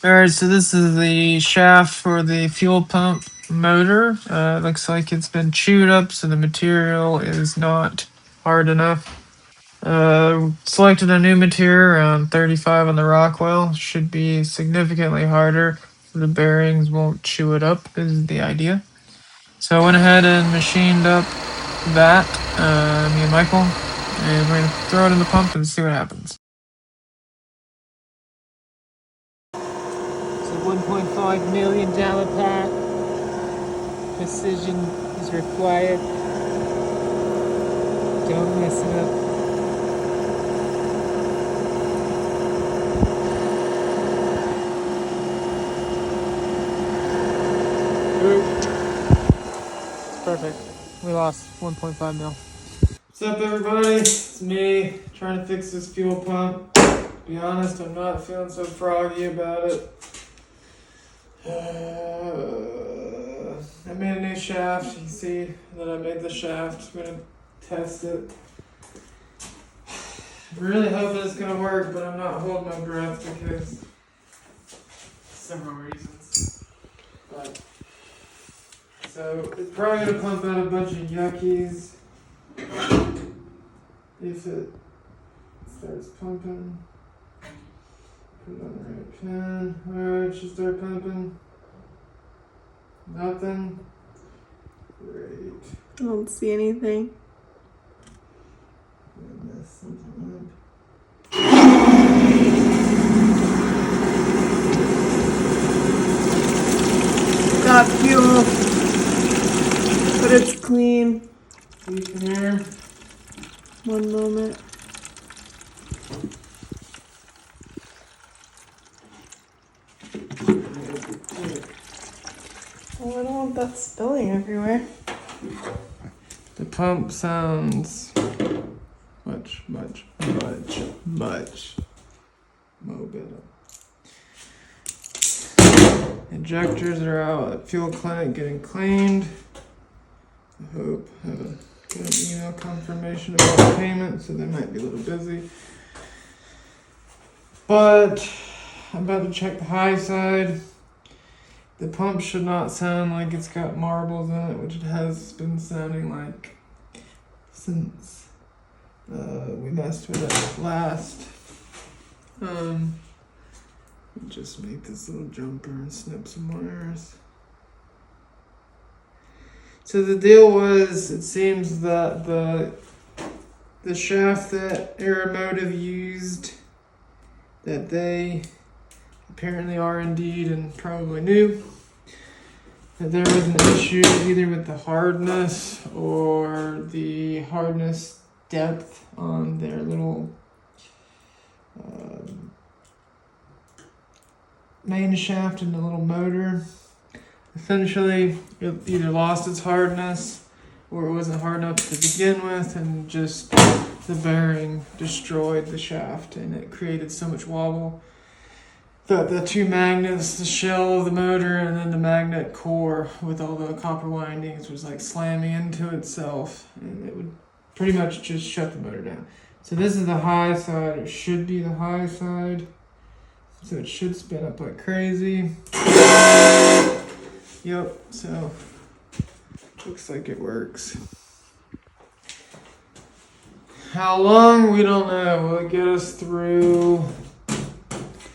Alright, so this is the shaft for the fuel pump motor. Looks like it's been chewed up, so the material is not hard enough. Selected a new material around 35 on the Rockwell. Should be significantly harder, so the bearings won't chew it up, is the idea. So I went ahead and machined up that, me and Michael, and we're going to throw it in the pump and see what happens. It's a $1.5 million part. Precision is required. Don't mess it up. It's perfect. We lost 1.5 mil. What's up, everybody? It's me trying to fix this fuel pump. To be honest, I'm not feeling so froggy about it. I made a new shaft. You can see that I made the shaft. I'm gonna test it. I'm really hoping it's gonna work, but I'm not holding my breath because several reasons. But so it's probably gonna pump out a bunch of yuckies if it starts pumping. Put it on the right pin. Alright, it should start pumping. Nothing. Great. I don't see anything. I messed something up. Got fuel, but it's clean. You can hear. One moment. Oh, I don't want that spilling everywhere. The pump sounds much more better. Injectors are out at fuel clinic getting cleaned. I hope I have a good email confirmation about payment, so they might be a little busy. But I'm about to check the high side. The pump should not sound like it's got marbles in it, which it has been sounding like since we messed with it last. Just make this little jumper and snip some wires. So the deal was, it seems that the shaft that Aeromotive used, that they apparently are indeed and probably knew that there was an issue either with the hardness or the hardness depth on their little main shaft and the little motor. Essentially, it either lost its hardness or it wasn't hard enough to begin with, and just the bearing destroyed the shaft and it created so much wobble that the two magnets, the shell of the motor and then the magnet core with all the copper windings, was like slamming into itself, and it would pretty much just shut the motor down. So this is the high side. It should be the high side. So it should spin up like crazy. Yep, so looks like it works. How long? We don't know. Will it get us through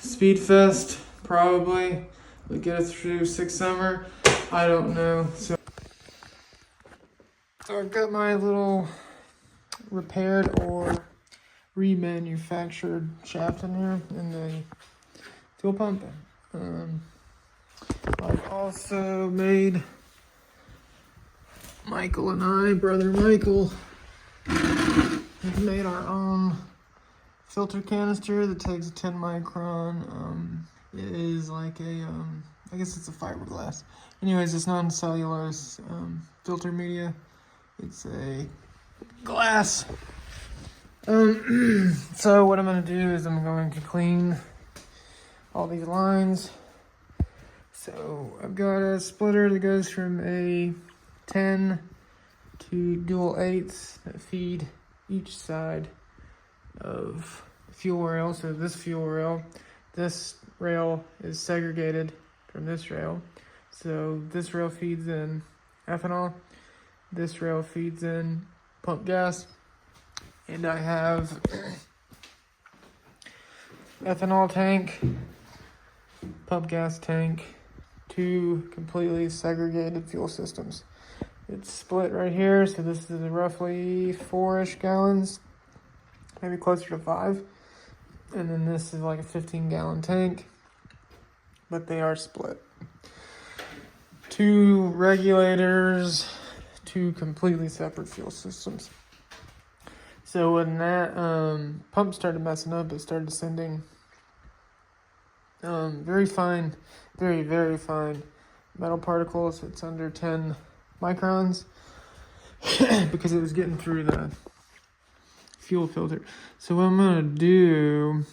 Speedfest? Probably. Will it get us through Six Summer? I don't know. So I've got my little repaired or remanufactured shaft in here in the fuel pump. I've also made Michael and I, brother Michael, have made our own filter canister that takes a 10 micron. It is like a, I guess it's a fiberglass. Anyways, it's non-cellulose filter media. It's a glass. So what I'm going to do is I'm going to clean all these lines. So I've got a splitter that goes from a 10 to dual 8s that feed each side of fuel rail. So this fuel rail, this rail is segregated from this rail. So this rail feeds in ethanol, this rail feeds in pump gas, and I have ethanol tank, pump gas tank, two completely segregated fuel systems. It's split right here, so this is roughly 4-ish gallons, maybe closer to 5. And then this is like a 15-gallon tank, but they are split. 2 regulators, 2 completely separate fuel systems. So when that pump started messing up, it started sending very fine, very, very fine metal particles. It's under 10 microns because it was getting through the fuel filter. So what I'm gonna do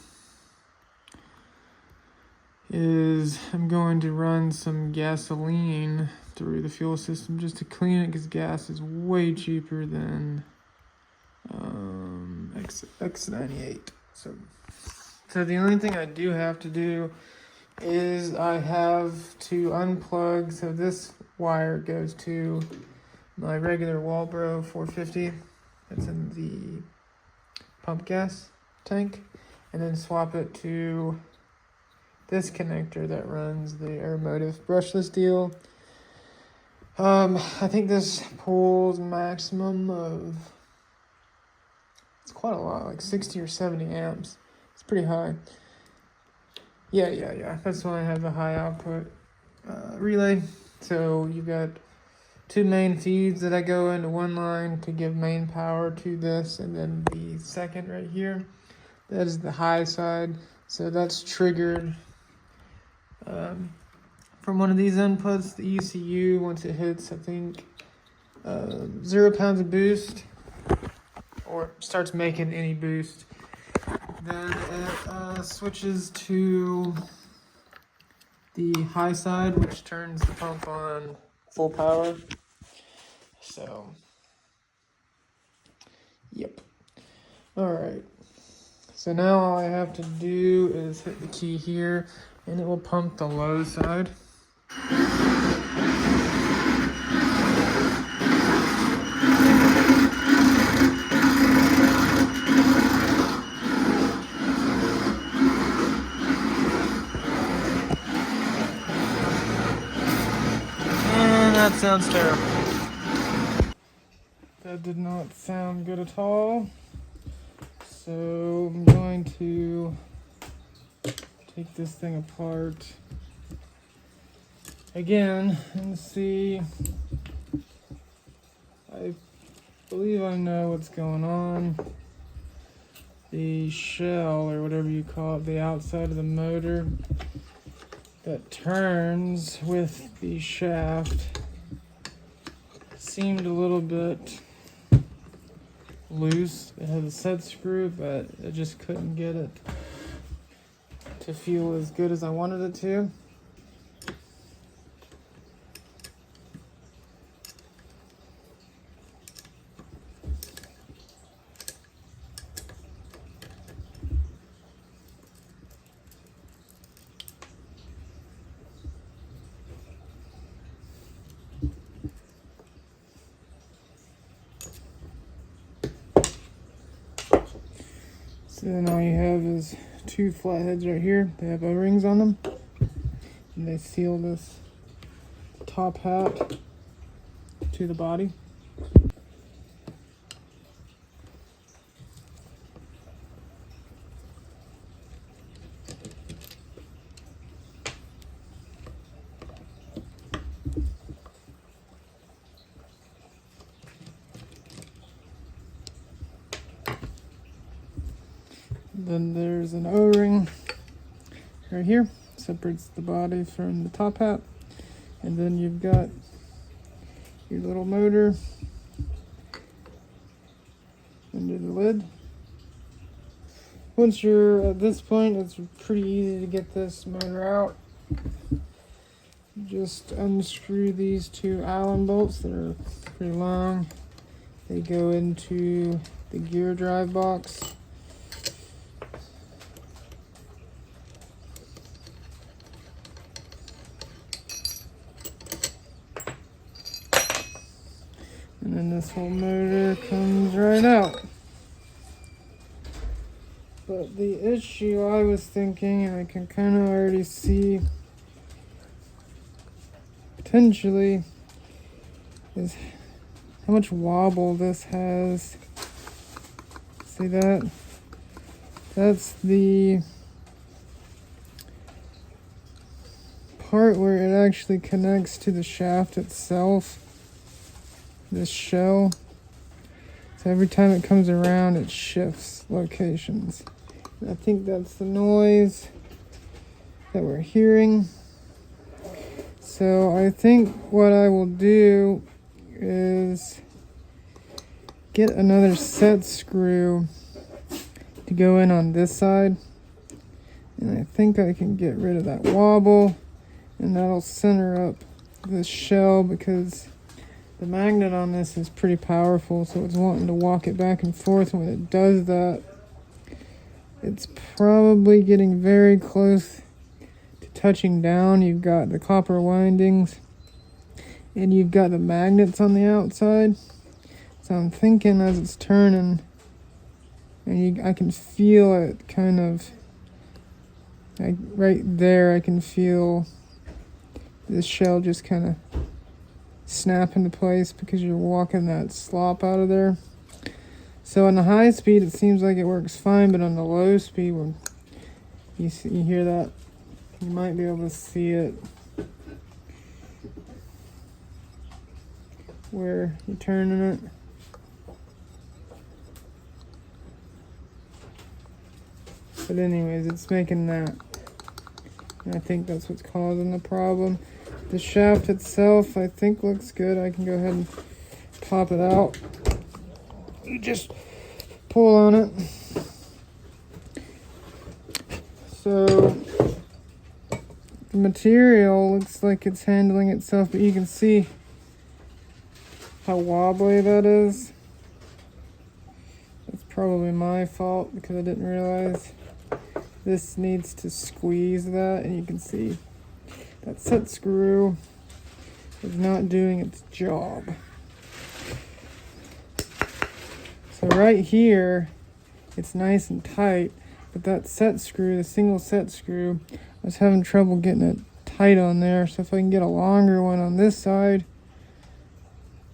is I'm going to run some gasoline through the fuel system just to clean it, because gas is way cheaper than X98. So the only thing I do have to do is I have to unplug. So this wire goes to my regular Walbro 450 that's in the pump gas tank, and then swap it to this connector that runs the Aeromotive brushless deal. I think this pulls maximum of, it's quite a lot, like 60 or 70 amps. It's pretty high. Yeah. That's why I have a high output relay. So you've got 2 main feeds that I go into one line to give main power to this, and then the second right here, that is the high side. So that's triggered from one of these inputs, the ECU. Once it hits, I think 0 pounds of boost, or starts making any boost, then it switches to the high side, which turns the pump on full power. So, yep. All right. So now all I have to do is hit the key here, and it will pump the low side. And that sounds terrible. That did not sound good at all. So I'm going to take this thing apart again and see. I believe I know what's going on. The shell, or whatever you call it, the outside of the motor that turns with the shaft, seemed a little bit loose. It had a set screw, but I just couldn't get it to feel as good as I wanted it to. So then all you have is 2 flatheads right here. They have O-rings on them, and they seal this top hat to the body. Then there's an O-ring right here, separates the body from the top hat. And then you've got your little motor under the lid. Once you're at this point, it's pretty easy to get this motor out. Just unscrew these 2 Allen bolts that are pretty long. They go into the gear drive box. then this whole motor comes right out. But the issue I was thinking, and I can kind of already see potentially, is how much wobble this has. See that? That's the part where it actually connects to the shaft itself, this shell. So every time it comes around, it shifts locations. And I think that's the noise that we're hearing. So I think what I will do is get another set screw to go in on this side. And I think I can get rid of that wobble, and that'll center up this shell because the magnet on this is pretty powerful, so it's wanting to walk it back and forth. When it does that, it's probably getting very close to touching down. You've got the copper windings and you've got the magnets on the outside. So I'm thinking as it's turning, and I can feel it kind of, right there, I can feel this shell just kind of snap into place because you're walking that slop out of there. So on the high speed, it seems like it works fine, but on the low speed, when you hear that, you might be able to see it where you're turning it. But anyways, it's making that. And I think that's what's causing the problem. The shaft itself, I think, looks good. I can go ahead and pop it out. You just pull on it. So the material looks like it's handling itself, but you can see how wobbly that is. That's probably my fault because I didn't realize this needs to squeeze that, and you can see that set screw is not doing its job. So right here, it's nice and tight, but that set screw, the single set screw, I was having trouble getting it tight on there. So if I can get a longer one on this side,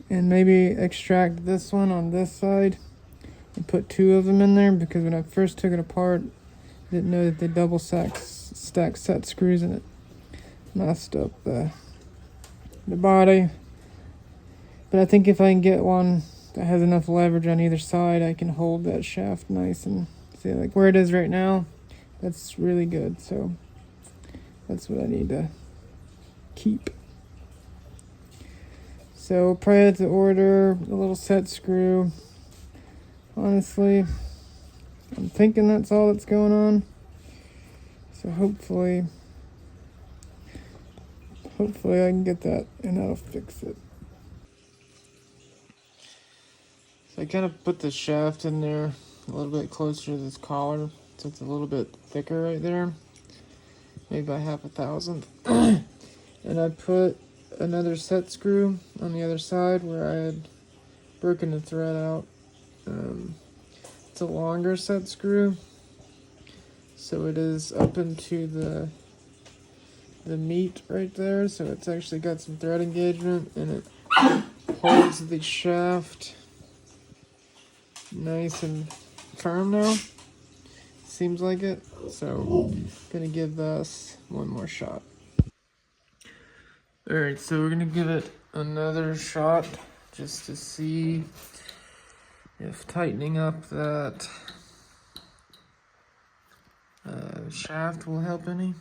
and maybe extract this one on this side, and put two of them in there, because when I first took it apart, I didn't know that they double stack set screws, and it messed up the body. But I think if I can get one that has enough leverage on either side, I can hold that shaft nice and see, like where it is right now, that's really good. So that's what I need to keep. So probably have to order a little set screw. Honestly, I'm thinking that's all that's going on. So hopefully I can get that and that'll fix it. So I kind of put the shaft in there a little bit closer to this collar, so it's a little bit thicker right there, maybe by 1/1000. And I put another set screw on the other side where I had broken the thread out. It's a longer set screw, so it is up into the meat right there, so it's actually got some thread engagement, and it holds the shaft nice and firm now. Seems like it. So I'm gonna give this one more shot. Alright, so we're gonna give it another shot just to see if tightening up that shaft will help any.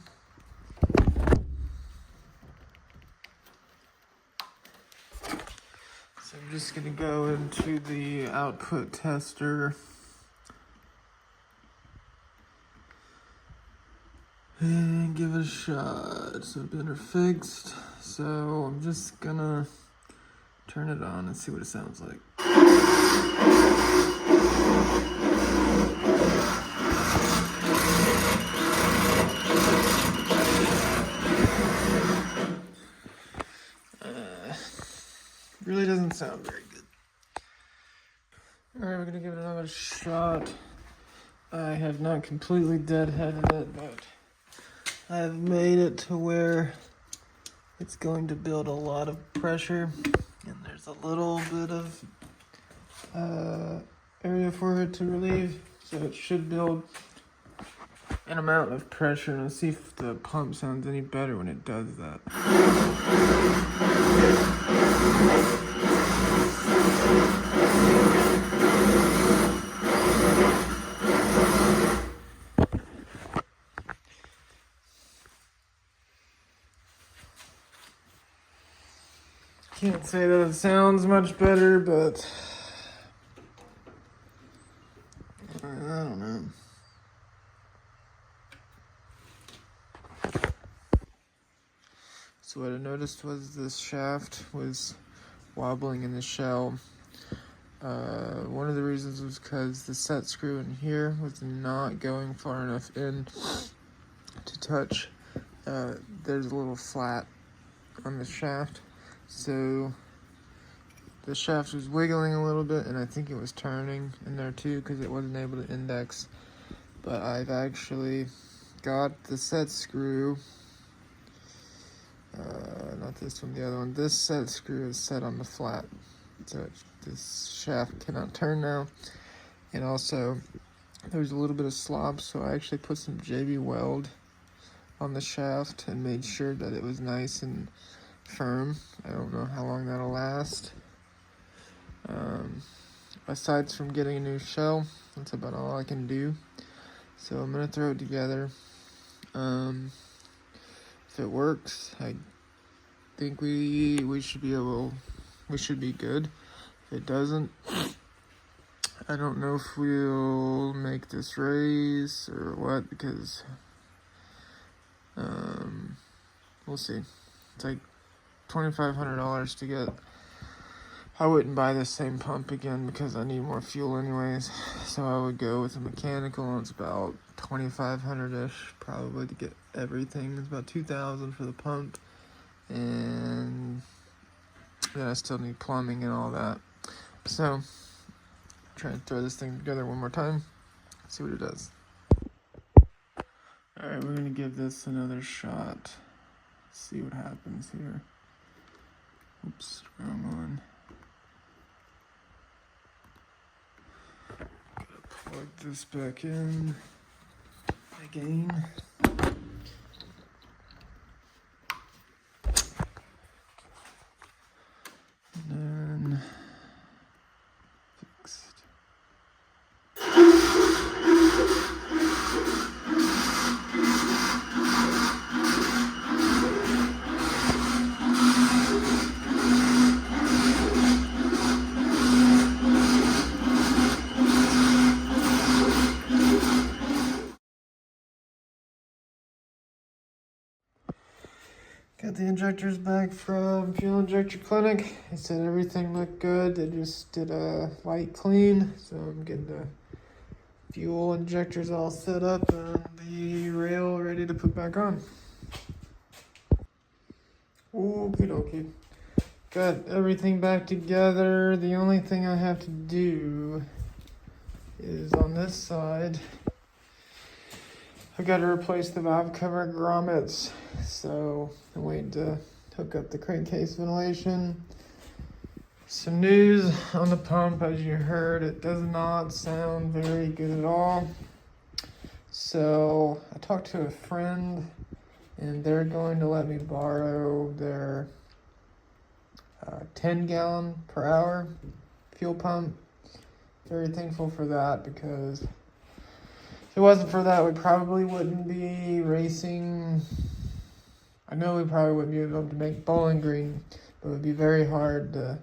So I'm just gonna go into the output tester and give it a shot. So bender fixed. So I'm just gonna turn it on and see what it sounds like. Really doesn't sound very good. Alright, we're gonna give it another shot. I have not completely deadheaded it, but I have made it to where it's going to build a lot of pressure, and there's a little bit of area for it to relieve, so it should build an amount of pressure. And let's see if the pump sounds any better when it does that. Can't say that it sounds much better, but I don't know. So what I noticed was this shaft was wobbling in the shell. One of the reasons was because the set screw in here was not going far enough in to touch. There's a little flat on the shaft, so the shaft was wiggling a little bit, and I think it was turning in there too because it wasn't able to index. But I've actually got the set screw, not this one, the other one. This set screw is set on the flat, so this shaft cannot turn now. And also there's a little bit of slop, so I actually put some JB weld on the shaft and made sure that it was nice and firm. I don't know how long that'll last. Aside from getting a new shell, that's about all I can do. So I'm gonna throw it together. If it works, I think we should be good. If it doesn't, I don't know if we'll make this race or what, because we'll see. It's like $2,500 to get. I wouldn't buy the same pump again because I need more fuel anyways. So I would go with a mechanical, and it's about $2,500-ish probably to get everything. It's about $2,000 for the pump, and then I still need plumbing and all that. So try and throw this thing together one more time, see what it does. Alright, we're gonna give this another shot, see what happens here. Oops, wrong one. Plug this back in again. And then fixed. Got the injectors back from Fuel Injector Clinic. They said everything looked good. They just did a light clean. So I'm getting the fuel injectors all set up and the rail ready to put back on. Okie dokie. Got everything back together. The only thing I have to do is on this side, I got to replace the valve cover grommets, so I'm waiting to hook up the crankcase ventilation. Some news on the pump, as you heard, it does not sound very good at all. So I talked to a friend, and they're going to let me borrow their 10 gallon per hour fuel pump. Very thankful for that, because if it wasn't for that, we probably wouldn't be racing. I know we probably wouldn't be able to make Bowling Green, but it would be very hard to,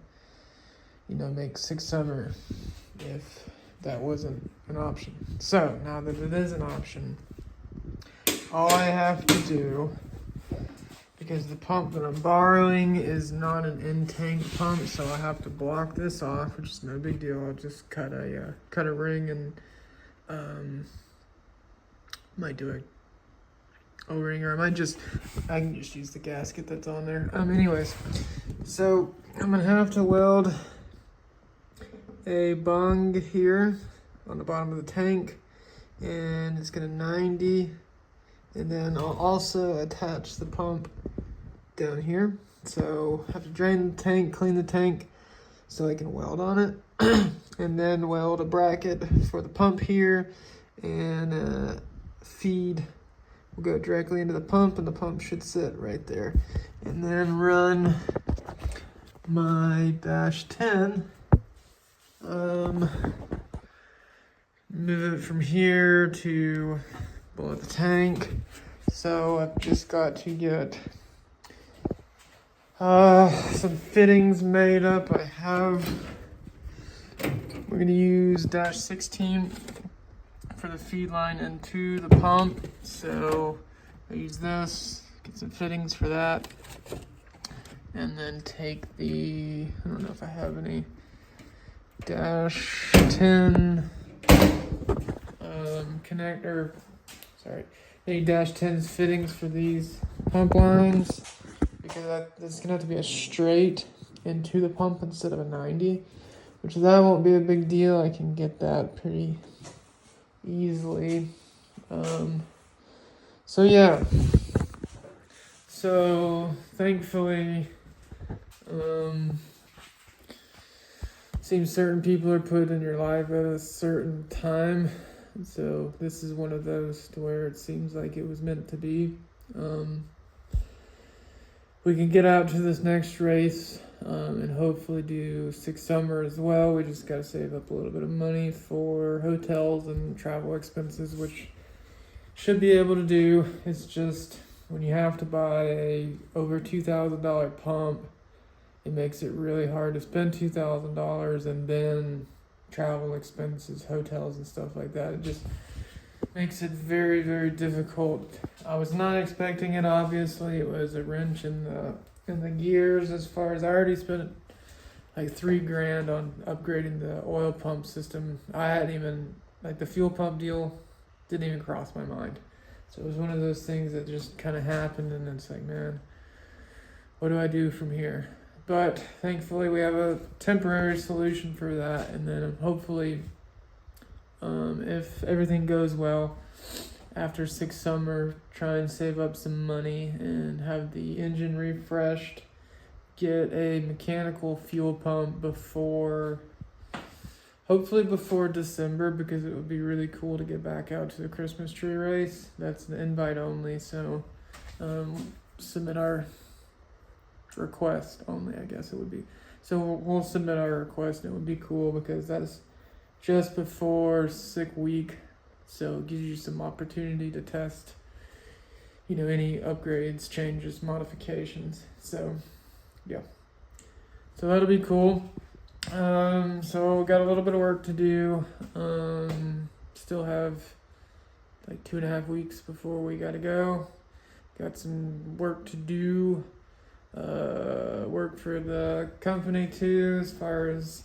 make Six Summer if that wasn't an option. So now that it is an option, all I have to do, because the pump that I'm borrowing is not an in-tank pump, so I have to block this off, which is no big deal. I'll just cut a ring and might do a O-ring, or I can just use the gasket that's on there. Anyways, so I'm gonna have to weld a bung here on the bottom of the tank, and it's gonna 90, and then I'll also attach the pump down here. So I have to drain the tank, clean the tank so I can weld on it, and then weld a bracket for the pump here, and feed will go directly into the pump, and the pump should sit right there. And then run my dash 10, move it from here to below the tank. So I've just got to get some fittings made up. We're gonna use dash 16 for the feed line into the pump. So I use this, get some fittings for that, and then take I don't know if I have any dash 10 connector, any dash 10's fittings for these pump lines, because it's gonna have to be a straight into the pump instead of a 90, which that won't be a big deal. I can get that pretty easily. So yeah, so thankfully, seems certain people are put in your life at a certain time, so this is one of those to where it seems like it was meant to be. We can get out to this next race, and hopefully do 6 Summer as well. We just got to save up a little bit of money for hotels and travel expenses, which should be able to do. It's just when you have to buy a over $2,000 pump, it makes it really hard to spend $2,000 and then travel expenses, hotels and stuff like that. It just makes it very, very difficult. I was not expecting it, obviously. It was a wrench in the gears. As far as I already spent like $3,000 on upgrading the oil pump system. I hadn't even, like, the fuel pump deal didn't even cross my mind. So it was one of those things that just kind of happened, and it's like, man, what do I do from here? But thankfully we have a temporary solution for that, and then hopefully, if everything goes well, after 6 Summer, try and save up some money and have the engine refreshed, get a mechanical fuel pump hopefully before December, because it would be really cool to get back out to the Christmas tree race. That's an invite only, so submit our request only, I guess it would be. So we'll submit our request, and it would be cool because that's just before sick week, so it gives you some opportunity to test, any upgrades, changes, modifications. So yeah, so that'll be cool. So we got a little bit of work to do. Still have like 2.5 weeks before we gotta go. Got some work to do. Work for the company too, as far as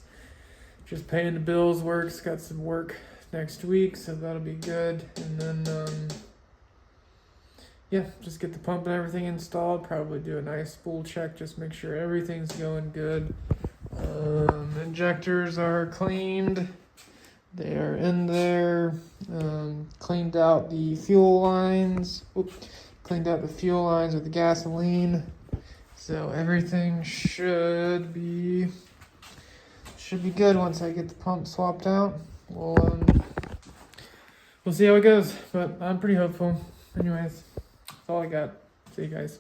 just paying the bills works. Got some work next week, so that'll be good. And then just get the pump and everything installed. Probably do a nice spool check, just make sure everything's going good. Injectors are cleaned. They are in there. Cleaned out the fuel lines. Cleaned out the fuel lines with the gasoline. So everything should be good once I get the pump swapped out. We'll see how it goes, but I'm pretty hopeful. Anyways, that's all I got. See you guys.